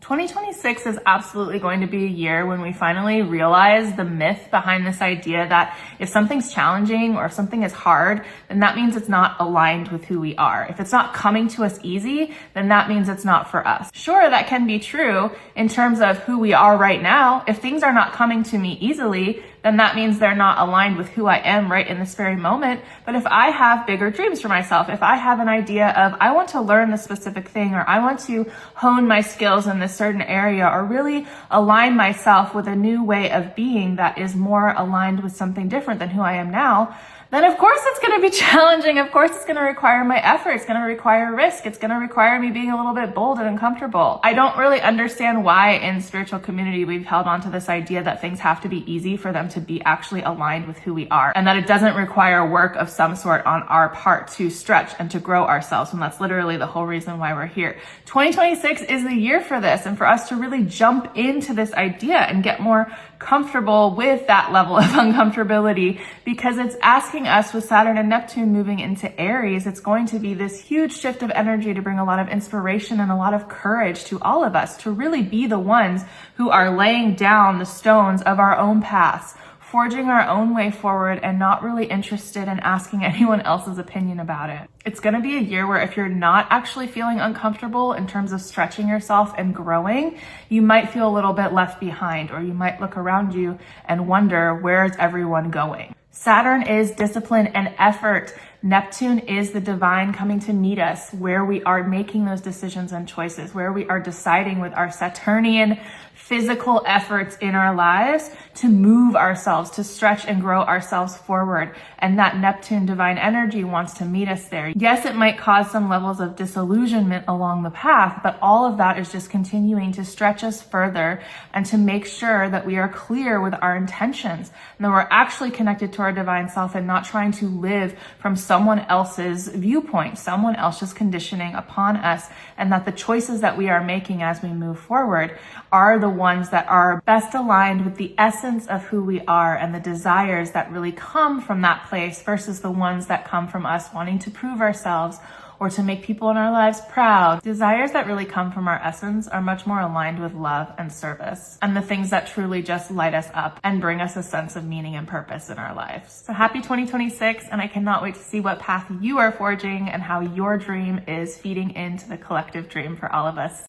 2026 is absolutely going to be a year when we finally realize the myth behind this idea that if something's challenging or if something is hard, then that means it's not aligned with who we are. If it's not coming to us easy, then that means it's not for us. Sure, that can be true in terms of who we are right now. If things are not coming to me easily, then that means they're not aligned with who I am right in this very moment. But if I have bigger dreams for myself, if I have an idea of I want to learn this specific thing, or I want to hone my skills in this certain area, or really align myself with a new way of being that is more aligned with something different than who I am now, then of course it's going to be challenging. Of course it's going to require my effort. It's going to require risk. It's going to require me being a little bit bold and uncomfortable. I don't really understand why in spiritual community we've held on to this idea that things have to be easy for them to be actually aligned with who we are, and that it doesn't require work of some sort on our part to stretch and to grow ourselves. And that's literally the whole reason why we're here. 2026 is the year for this, and for us to really jump into this idea and get more comfortable with that level of uncomfortability, because it's asking us, with Saturn and Neptune moving into Aries, it's going to be this huge shift of energy to bring a lot of inspiration and a lot of courage to all of us to really be the ones who are laying down the stones of our own paths, forging our own way forward, and not really interested in asking anyone else's opinion about it. It's going to be a year where if you're not actually feeling uncomfortable in terms of stretching yourself and growing, you might feel a little bit left behind, or you might look around you and wonder, where's everyone going? Saturn is discipline and effort. Neptune is the divine coming to meet us where we are making those decisions and choices, where we are deciding with our Saturnian physical efforts in our lives to move ourselves, to stretch and grow ourselves forward. And that Neptune divine energy wants to meet us there. Yes, it might cause some levels of disillusionment along the path, but all of that is just continuing to stretch us further and to make sure that we are clear with our intentions and that we're actually connected to our divine self and not trying to live from someone else's viewpoint, someone else's conditioning upon us, and that the choices that we are making as we move forward are the ones that are best aligned with the essence of who we are and the desires that really come from that place versus the ones that come from us wanting to prove ourselves or to make people in our lives proud. Desires that really come from our essence are much more aligned with love and service and the things that truly just light us up and bring us a sense of meaning and purpose in our lives. So happy 2026, and I cannot wait to see what path you are forging and how your dream is feeding into the collective dream for all of us.